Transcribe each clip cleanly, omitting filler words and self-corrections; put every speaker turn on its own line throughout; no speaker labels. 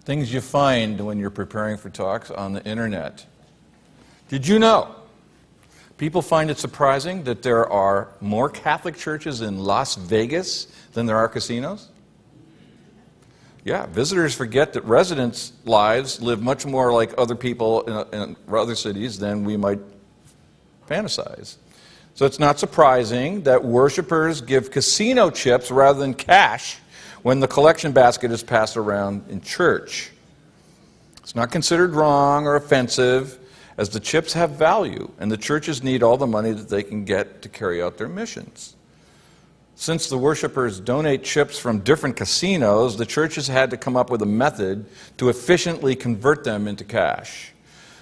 Things you find when you're preparing for talks on the internet. Did you know? People find it surprising that there are more Catholic churches in Las Vegas than there are casinos. Yeah, visitors forget that residents' lives live much more like other people in other cities than we might fantasize. So it's not surprising that worshipers give casino chips rather than cash when the collection basket is passed around in church. It's not considered wrong or offensive, as the chips have value, and the churches need all the money that they can get to carry out their missions. Since the worshipers donate chips from different casinos, the churches had to come up with a method to efficiently convert them into cash.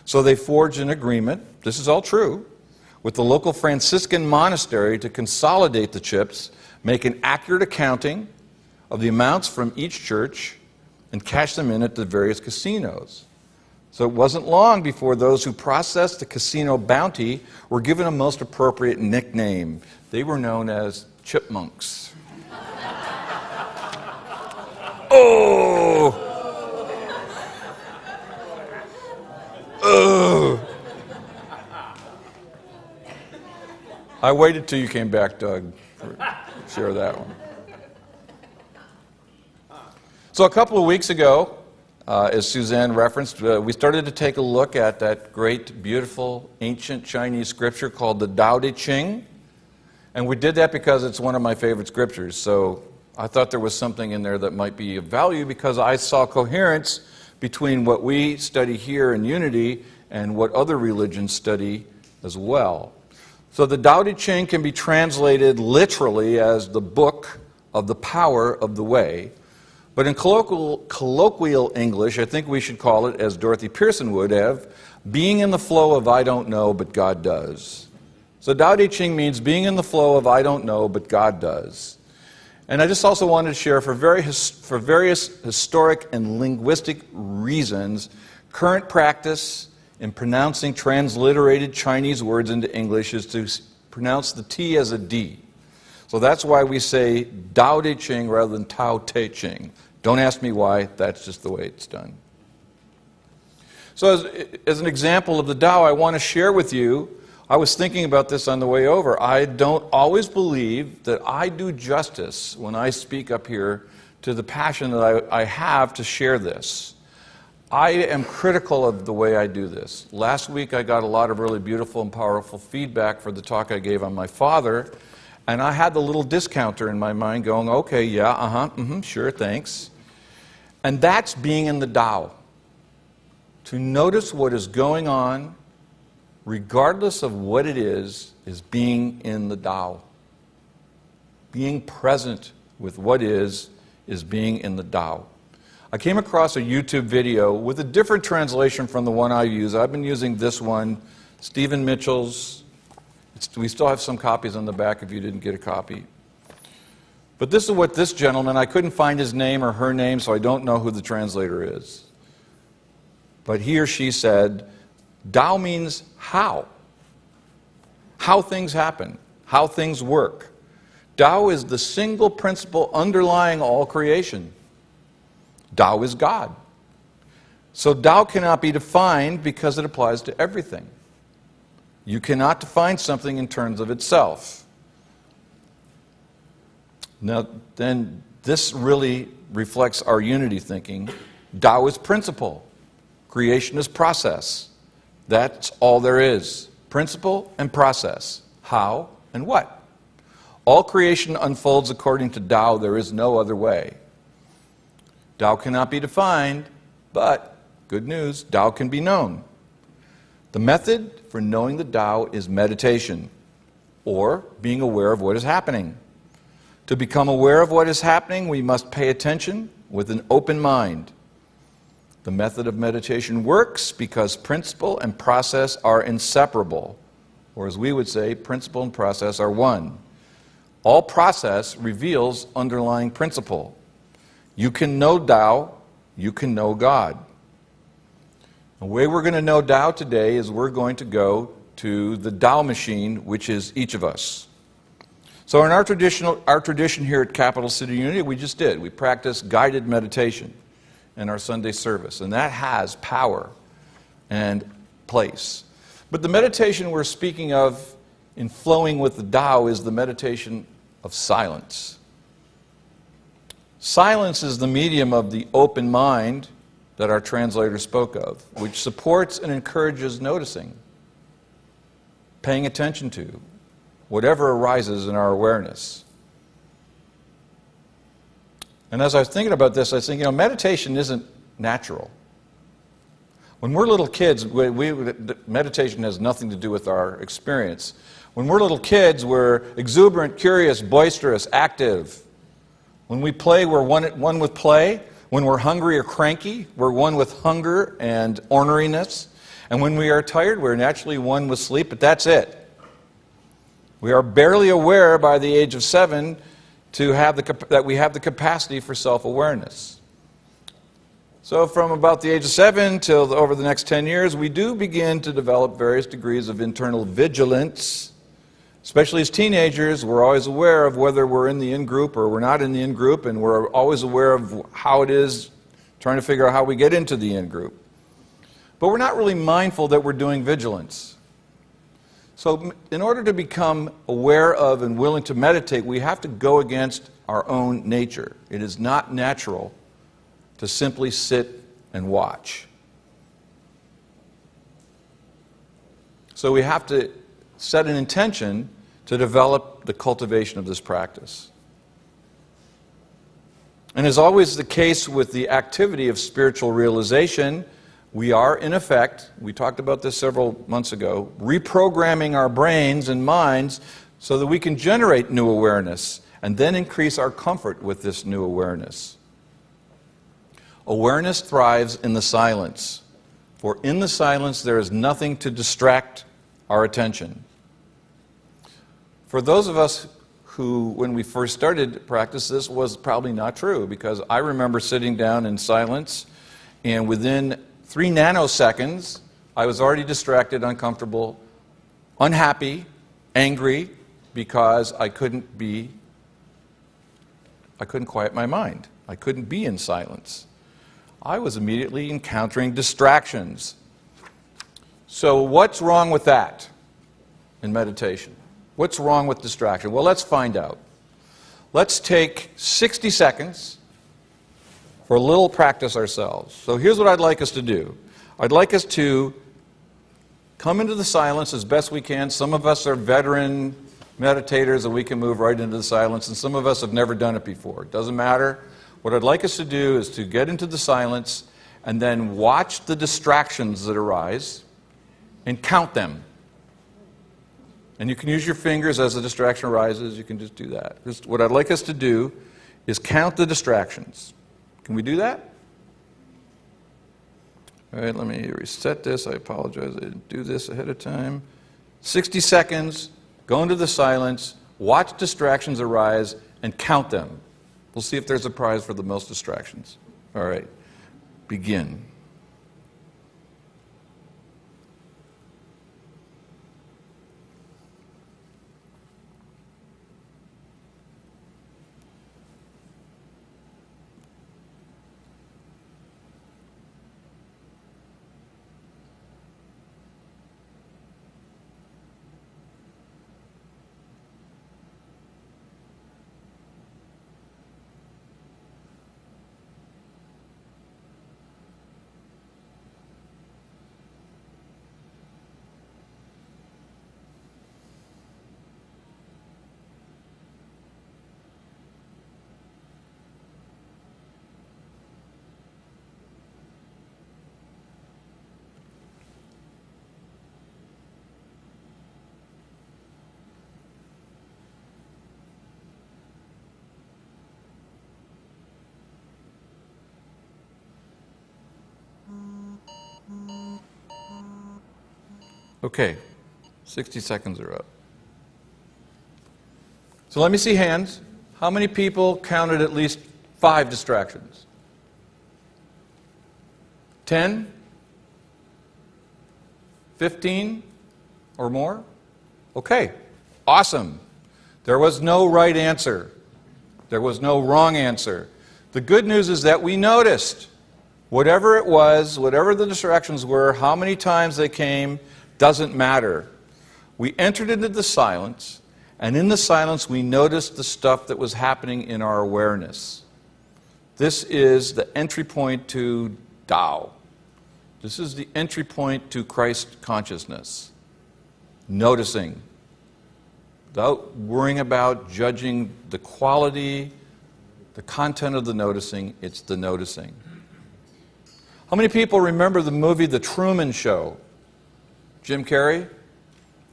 So they forged an agreement, this is all true, with the local Franciscan monastery to consolidate the chips, make an accurate accounting of the amounts from each church, and cash them in at the various casinos. So it wasn't long before those who processed the casino bounty were given a most appropriate nickname. They were known as chipmunks. Oh! Oh! I waited till you came back, Doug, to share that one. So a couple of weeks ago, as Suzanne referenced, we started to take a look at that great, beautiful, ancient Chinese scripture called the Tao Te Ching. And we did that because it's one of my favorite scriptures. So I thought there was something in there that might be of value because I saw coherence between what we study here in Unity and what other religions study as well. So the Tao Te Ching can be translated literally as the book of the power of the way. But in colloquial English, I think we should call it, as Dorothy Pearson would have, being in the flow of I don't know, but God does. So Tao Te Ching means being in the flow of I don't know, but God does. And I just also wanted to share, for various historic and linguistic reasons, current practice in pronouncing transliterated Chinese words into English is to pronounce the T as a D. So that's why we say Tao Te Ching rather than Tao Te Ching. Don't ask me why, that's just the way it's done. So as an example of the Tao, I want to share with you, I was thinking about this on the way over. I don't always believe that I do justice when I speak up here to the passion that I have to share this. I am critical of the way I do this. Last week I got a lot of really beautiful and powerful feedback for the talk I gave on my father, and I had the little discounter in my mind going, okay, yeah, sure, thanks. And that's being in the Tao. To notice what is going on, regardless of what it is being in the Tao. Being present with what is being in the Tao. I came across a YouTube video with a different translation from the one I use. I've been using this one, Stephen Mitchell's. We still have some copies on the back if you didn't get a copy. But this is what this gentleman, I couldn't find his name or her name, so I don't know who the translator is. But he or she said, Tao means how. How things happen, how things work. Tao is the single principle underlying all creation. Tao is God. So Tao cannot be defined because it applies to everything. You cannot define something in terms of itself. Now, then, this really reflects our unity thinking. Tao is principle. Creation is process. That's all there is. Principle and process. How and what. All creation unfolds according to Tao. There is no other way. Tao cannot be defined, but, good news, Tao can be known. The method for knowing the Tao is meditation, or being aware of what is happening. To become aware of what is happening, we must pay attention with an open mind. The method of meditation works because principle and process are inseparable, or as we would say, principle and process are one. All process reveals underlying principle. You can know Tao, you can know God. The way we're going to know Tao today is we're going to go to the Tao machine, which is each of us. So in our tradition here at Capital City Unity, we just did. We practiced guided meditation. in our Sunday service, and that has power and place. But the meditation we're speaking of in flowing with the Tao is the meditation of silence. Silence is the medium of the open mind that our translator spoke of, which supports and encourages noticing, paying attention to whatever arises in our awareness. And as I was thinking about this, I was thinking, meditation isn't natural. When we're little kids, meditation has nothing to do with our experience. When we're little kids, we're exuberant, curious, boisterous, active. When we play, we're one with play. When we're hungry or cranky, we're one with hunger and orneriness. And when we are tired, we're naturally one with sleep, but that's it. We are barely aware by the age of 7 that we have the capacity for self-awareness. So from about the age of 7 till over the next 10 years, we do begin to develop various degrees of internal vigilance. Especially as teenagers, we're always aware of whether we're in the in-group or we're not in the in-group, and we're always aware of how it is, trying to figure out how we get into the in-group. But we're not really mindful that we're doing vigilance. So in order to become aware of and willing to meditate, we have to go against our own nature. It is not natural to simply sit and watch. So we have to set an intention to develop the cultivation of this practice. And as always the case with the activity of spiritual realization, we are, in effect, we talked about this several months ago, reprogramming our brains and minds so that we can generate new awareness and then increase our comfort with this new awareness. Awareness thrives in the silence, for in the silence there is nothing to distract our attention. For those of us who, when we first started to practice this, was probably not true, because I remember sitting down in silence, and within 3 nanoseconds, I was already distracted, uncomfortable, unhappy, angry, because I couldn't quiet my mind. I couldn't be in silence. I was immediately encountering distractions. So what's wrong with that in meditation? What's wrong with distraction? Well, let's find out. Let's take 60 seconds for a little practice ourselves. So here's what I'd like us to do. I'd like us to come into the silence as best we can. Some of us are veteran meditators and we can move right into the silence, and some of us have never done it before. It doesn't matter. What I'd like us to do is to get into the silence and then watch the distractions that arise and count them. And you can use your fingers as the distraction arises. You can just do that. What I'd like us to do is count the distractions. Can we do that? All right, let me reset this. I apologize. I didn't do this ahead of time. 60 seconds, go into the silence, watch distractions arise, and count them. We'll see if there's a prize for the most distractions. All right, begin. Okay, 60 seconds are up. So let me see hands. How many people counted at least 5 distractions? 10? 15? Or more? Okay, awesome. There was no right answer. There was no wrong answer. The good news is that we noticed. Whatever it was, whatever the distractions were, how many times they came, doesn't matter. We entered into the silence, and in the silence we noticed the stuff that was happening in our awareness. This is the entry point to Tao. This is the entry point to Christ consciousness. Noticing. Without worrying about judging the quality, the content of the noticing, it's the noticing. How many people remember the movie The Truman Show? Jim Carrey?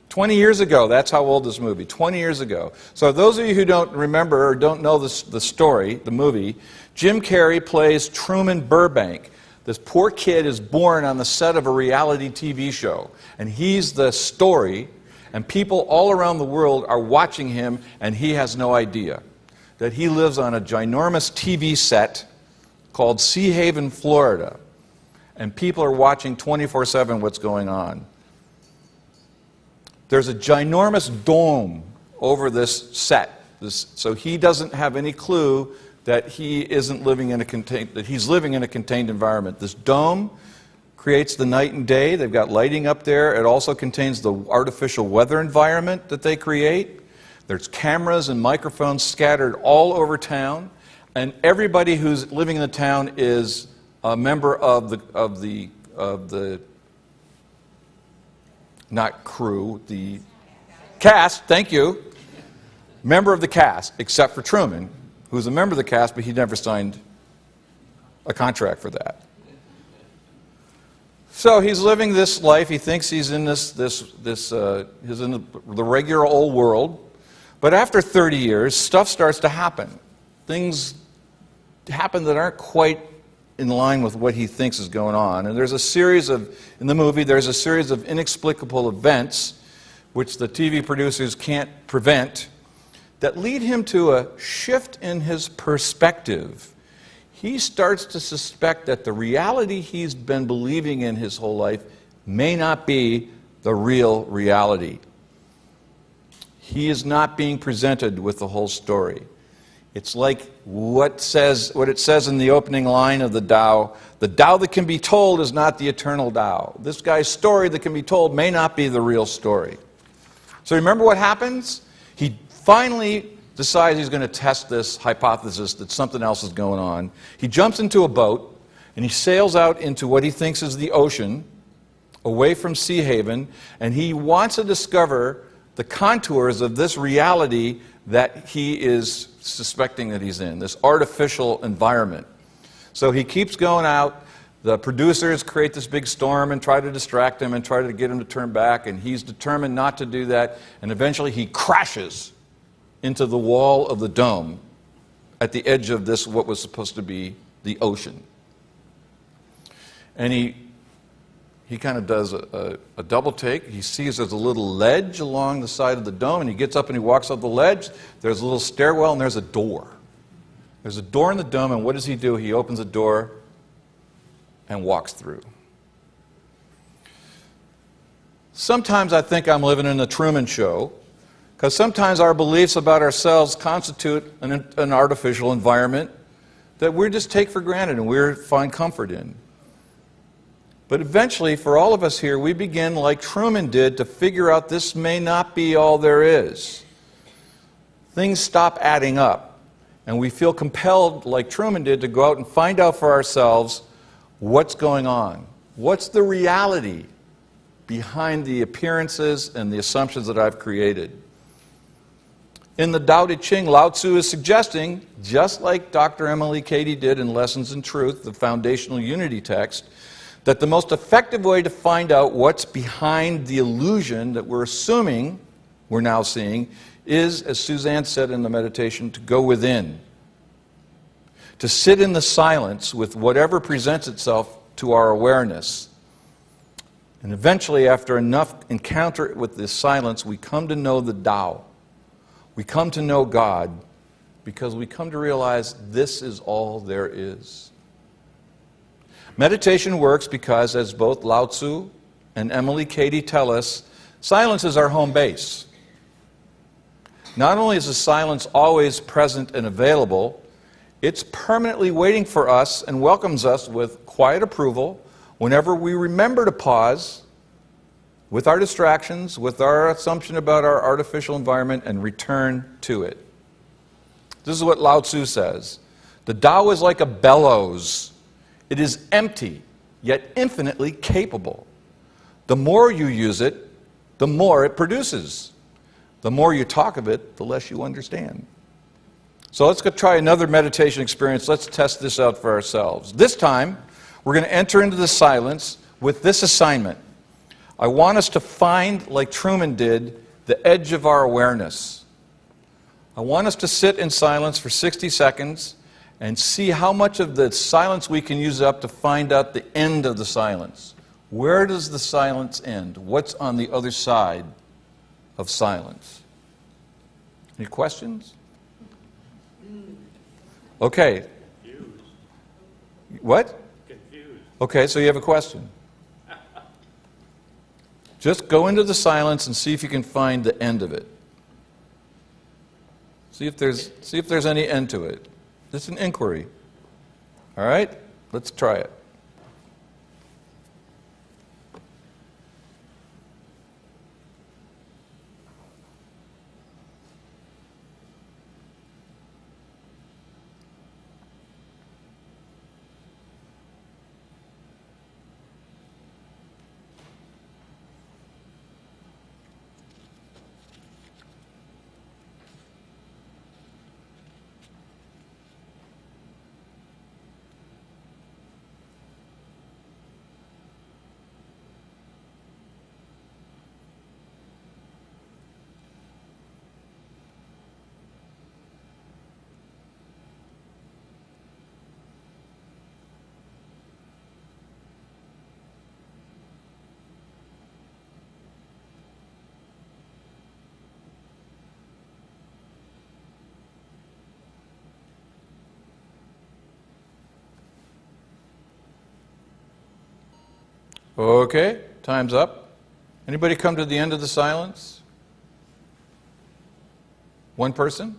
20 years ago, that's how old this movie, 20 years ago. So those of you who don't remember or don't know the story, the movie, Jim Carrey plays Truman Burbank. This poor kid is born on the set of a reality TV show, and he's the story, and people all around the world are watching him, and he has no idea that he lives on a ginormous TV set called Sea Haven, Florida, and people are watching 24/7 what's going on. There's a ginormous dome over this set, so he doesn't have any clue that he isn't living in that he's living in a contained environment. This dome creates the night and day. They've got lighting up there. It also contains the artificial weather environment that they create. There's cameras and microphones scattered all over town, and everybody who's living in the town is a member of the not crew, the cast, thank you, member of the cast, except for Truman, who's a member of the cast, but he never signed a contract for that. So he's living this life. He thinks he's in he's in the regular old world. But after 30 years, stuff starts to happen. Things happen that aren't quite in line with what he thinks is going on. And there's a series of, in the movie, there's a series of inexplicable events which the TV producers can't prevent that lead him to a shift in his perspective. He starts to suspect that the reality he's been believing in his whole life may not be the real reality. He is not being presented with the whole story. It's like what it says in the opening line of the Tao that can be told is not the eternal Tao. This guy's story that can be told may not be the real story. So remember what happens? He finally decides he's going to test this hypothesis that something else is going on. He jumps into a boat and he sails out into what he thinks is the ocean, away from Sea Haven, and he wants to discover the contours of this reality that he is suspecting that he's in, this artificial environment. So he keeps going out. The producers create this big storm and try to distract him and try to get him to turn back, and he's determined not to do that, and eventually he crashes into the wall of the dome at the edge of this, what was supposed to be the ocean. And he kind of does a double take. He sees there's a little ledge along the side of the dome, and he gets up and he walks up the ledge. There's a little stairwell, and there's a door. There's a door in the dome, and what does he do? He opens the door and walks through. Sometimes I think I'm living in the Truman Show, because sometimes our beliefs about ourselves constitute an artificial environment that we just take for granted and we find comfort in. But eventually, for all of us here, we begin, like Truman did, to figure out this may not be all there is. Things stop adding up, and we feel compelled, like Truman did, to go out and find out for ourselves what's going on. What's the reality behind the appearances and the assumptions that I've created? In the Tao Te Ching, Lao Tzu is suggesting, just like Dr. Emily Cady did in Lessons in Truth, the foundational unity text, that the most effective way to find out what's behind the illusion that we're assuming we're now seeing is, as Suzanne said in the meditation, to go within. To sit in the silence with whatever presents itself to our awareness. And eventually, after enough encounter with this silence, we come to know the Tao. We come to know God because we come to realize this is all there is. Meditation works because, as both Lao Tzu and Emily Cady tell us, silence is our home base. Not only is the silence always present and available, It's permanently waiting for us and welcomes us with quiet approval whenever we remember to pause with our distractions, with our assumption about our artificial environment, and return to it. This is what Lao Tzu says. The Tao is like a bellows. It is empty, yet infinitely capable. The more you use it, the more it produces. The more you talk of it, the less you understand. So let's go try another meditation experience. Let's test this out for ourselves. This time, we're going to enter into the silence with this assignment. I want us to find, like Truman did, the edge of our awareness. I want us to sit in silence for 60 seconds and see how much of the silence we can use up to find out the end of the silence. Where does the silence end? What's on the other side of silence? Any questions? Okay.
Confused.
What?
Confused.
Okay, so you have a question. Just go into the silence and see if you can find the end of it. See if there's any end to it. It's an inquiry. All right? Let's try it. Okay, time's up. Anybody come to the end of the silence? One person?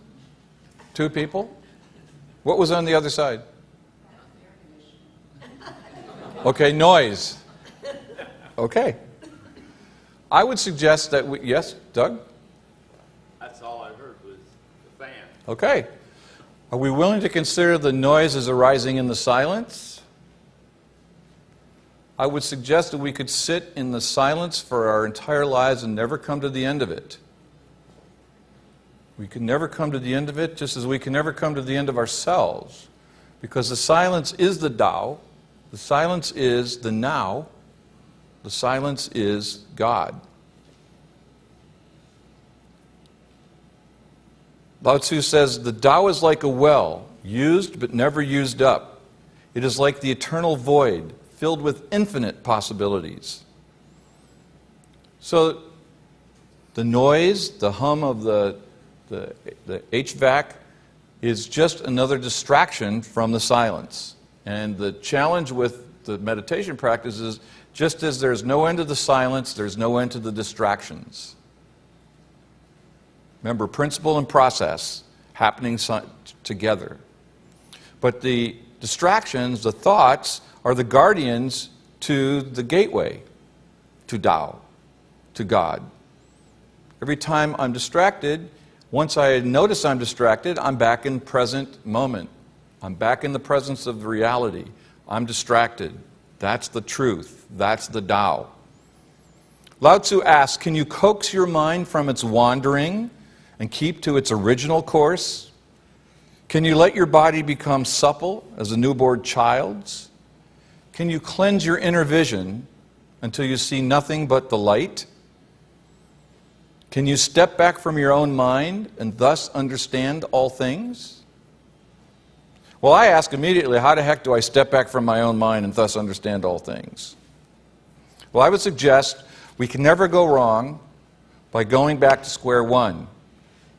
Two people? What was on the other side? Okay, noise. Okay. I would suggest that we, yes, Doug?
That's all I heard was the fan.
Okay. Are we willing to consider the noise as arising in the silence? I would suggest that we could sit in the silence for our entire lives and never come to the end of it. We can never come to the end of it, just as we can never come to the end of ourselves. Because the silence is the Tao, the silence is the now, the silence is God. Lao Tzu says, the Tao is like a well, used but never used up. It is like the eternal void, filled with infinite possibilities. So the noise, the hum of the HVAC is just another distraction from the silence. And the challenge with the meditation practice is, just as there's no end to the silence, there's no end to the distractions. Remember, principle and process happening together. But the distractions, the thoughts, are the guardians to the gateway, to Tao, to God. Every time I'm distracted, once I notice I'm distracted, I'm back in present moment. I'm back in the presence of the reality. I'm distracted. That's the truth. That's the Tao. Lao Tzu asks, can you coax your mind from its wandering and keep to its original course? Can you let your body become supple as a newborn child's? Can you cleanse your inner vision until you see nothing but the light? Can you step back from your own mind and thus understand all things? Well, I ask immediately, how the heck do I step back from my own mind and thus understand all things? Well, I would suggest we can never go wrong by going back to square one,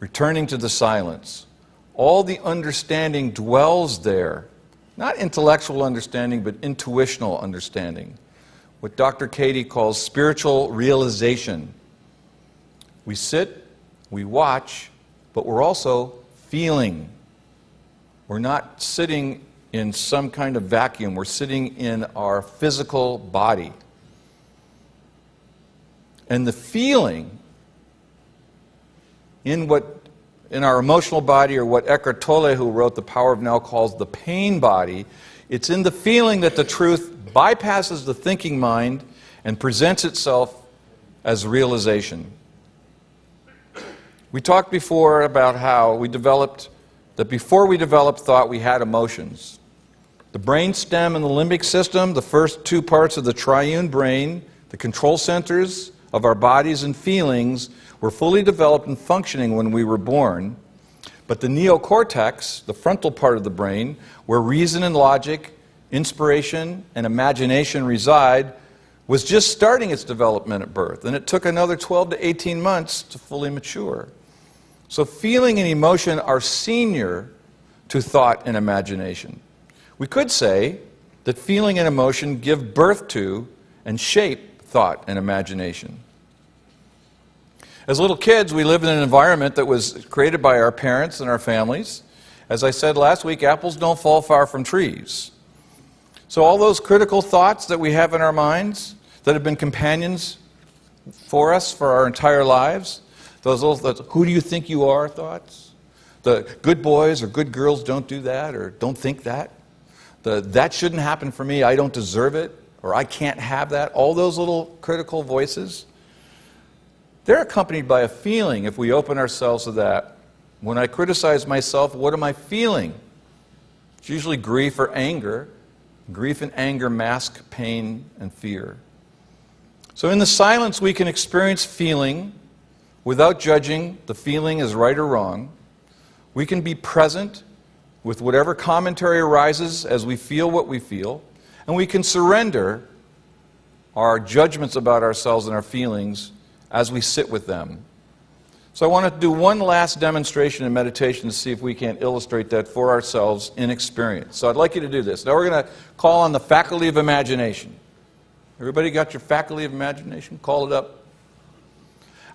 returning to the silence. All the understanding dwells there. Not intellectual understanding, but intuitional understanding. What Dr. Katie calls spiritual realization. We sit, we watch, but we're also feeling. We're not sitting in some kind of vacuum. We're sitting in our physical body. And the feeling in our emotional body, or what Eckhart Tolle, who wrote The Power of Now, calls the pain body, it's in the feeling that the truth bypasses the thinking mind and presents itself as realization. We talked before about how before we developed thought, we had emotions. The brain stem and the limbic system, the first two parts of the triune brain, the control centers of our bodies and feelings, were fully developed and functioning when we were born. But the neocortex, the frontal part of the brain, where reason and logic, inspiration and imagination reside, was just starting its development at birth, and it took another 12 to 18 months to fully mature. So feeling and emotion are senior to thought and imagination. We could say that feeling and emotion give birth to and shape thought and imagination. As little kids, we lived in an environment that was created by our parents and our families. As I said last week, apples don't fall far from trees. So all those critical thoughts that we have in our minds that have been companions for us for our entire lives, those who do you think you are thoughts, the good boys or good girls don't do that or don't think that, that shouldn't happen for me, I don't deserve it, or I can't have that, all those little critical voices, they're accompanied by a feeling if we open ourselves to that. When I criticize myself, what am I feeling? It's usually grief or anger. Grief and anger mask pain and fear. So in the silence, we can experience feeling without judging the feeling as right or wrong. We can be present with whatever commentary arises as we feel what we feel, and we can surrender our judgments about ourselves and our feelings as we sit with them. So I want to do one last demonstration in meditation to see if we can illustrate that for ourselves in experience. So I'd like you to do this. Now we're going to call on the faculty of imagination. Everybody got your faculty of imagination? Call it up.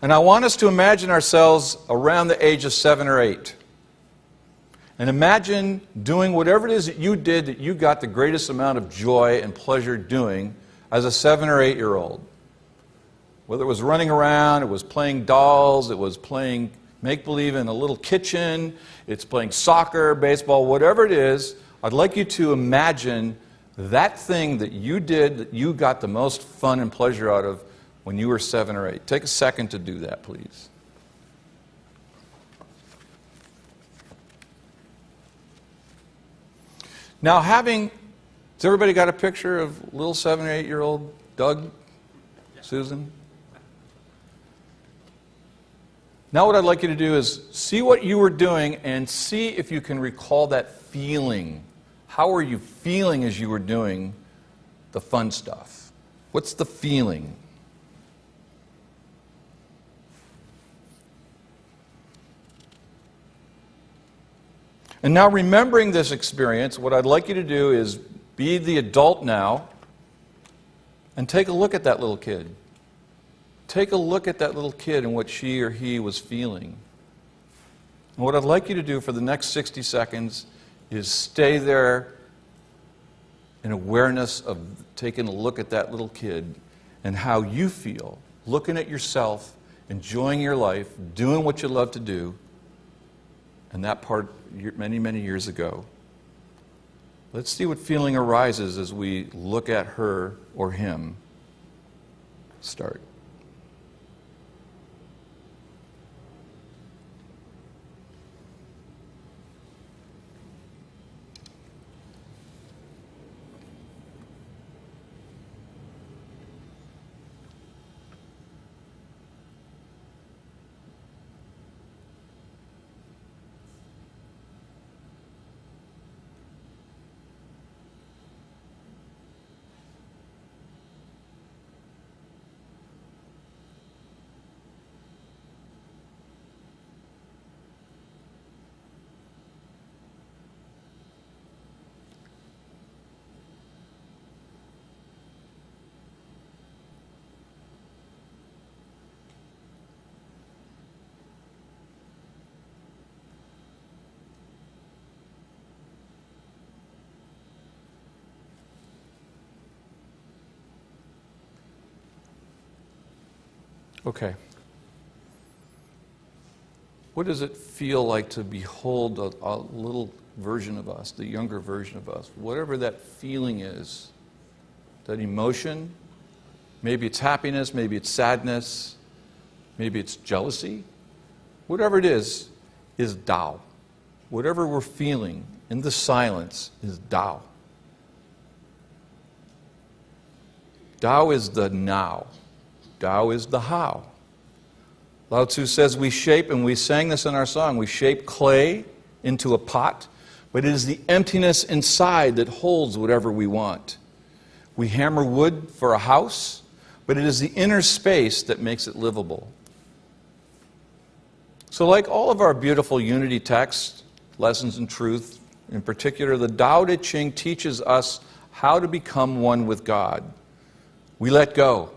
And I want us to imagine ourselves around the age of 7 or 8. And imagine doing whatever it is that you did that you got the greatest amount of joy and pleasure doing as a 7 or 8-year-old. Whether it was running around, it was playing dolls, it was playing make-believe in a little kitchen, it's playing soccer, baseball, whatever it is, I'd like you to imagine that thing that you did that you got the most fun and pleasure out of when you were 7 or 8. Take a second to do that, please. Now has everybody got a picture of little 7 or 8-year-old Doug, Susan? Now what I'd like you to do is see what you were doing and see if you can recall that feeling. How were you feeling as you were doing the fun stuff? What's the feeling? And now remembering this experience, what I'd like you to do is be the adult now and take a look at that little kid. Take a look at that little kid and what she or he was feeling. And what I'd like you to do for the next 60 seconds is stay there in awareness of taking a look at that little kid and how you feel, looking at yourself, enjoying your life, doing what you love to do, and that part many, many years ago. Let's see what feeling arises as we look at her or him. Start. Okay. What does it feel like to behold a little version of us, the younger version of us? Whatever that feeling is, that emotion, maybe it's happiness, maybe it's sadness, maybe it's jealousy. Whatever it is Tao. Whatever we're feeling in the silence is Tao. Tao is the now. Tao is the how. Lao Tzu says we shape, and we sang this in our song, we shape clay into a pot, but it is the emptiness inside that holds whatever we want. We hammer wood for a house, but it is the inner space that makes it livable. So like all of our beautiful unity texts, lessons in truth, in particular, the Tao Te Ching teaches us how to become one with God. We let go.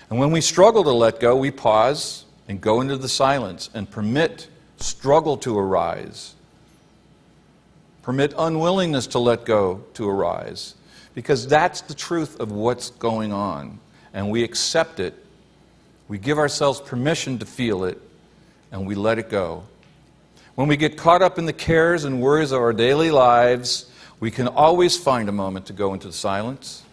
And when we struggle to let go, we pause and go into the silence and permit struggle to arise. Permit unwillingness to let go to arise. Because that's the truth of what's going on. And we accept it. We give ourselves permission to feel it. And we let it go. When we get caught up in the cares and worries of our daily lives, we can always find a moment to go into the silence.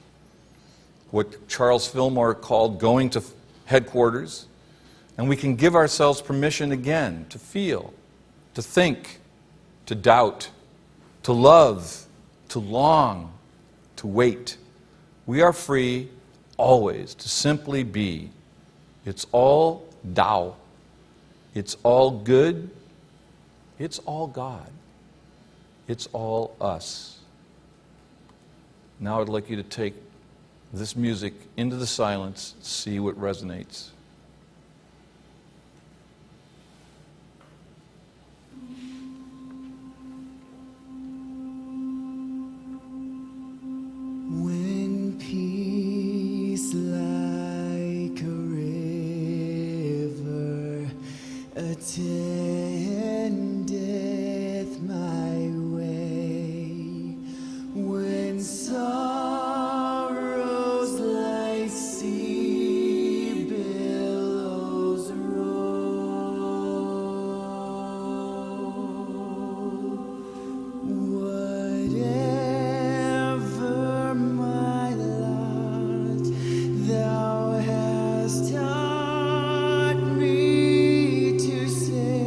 What Charles Fillmore called going to headquarters. And we can give ourselves permission again to feel, to think, to doubt, to love, to long, to wait. We are free always to simply be. It's all Tao. It's all good. It's all God. It's all us. Now I'd like you to take this music into the silence, see what resonates.
When peace like a river attendeth my way, when sorrows like sea billows roll, whatever my lot, thou hast taught me to say.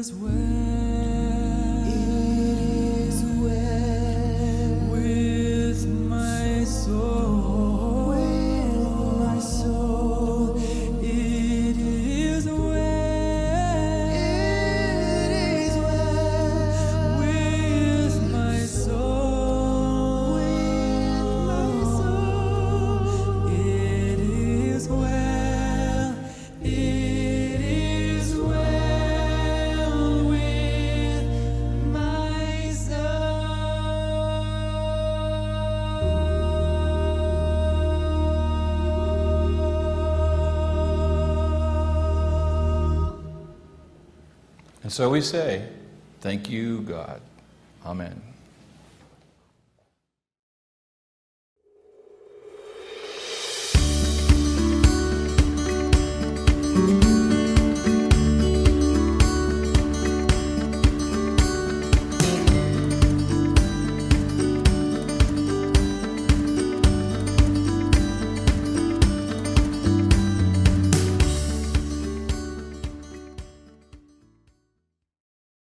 is well with my soul. With my soul, it is well. It is well with my soul. With my soul, it is well. It is well with my soul.
And so we say, thank you, God. Amen.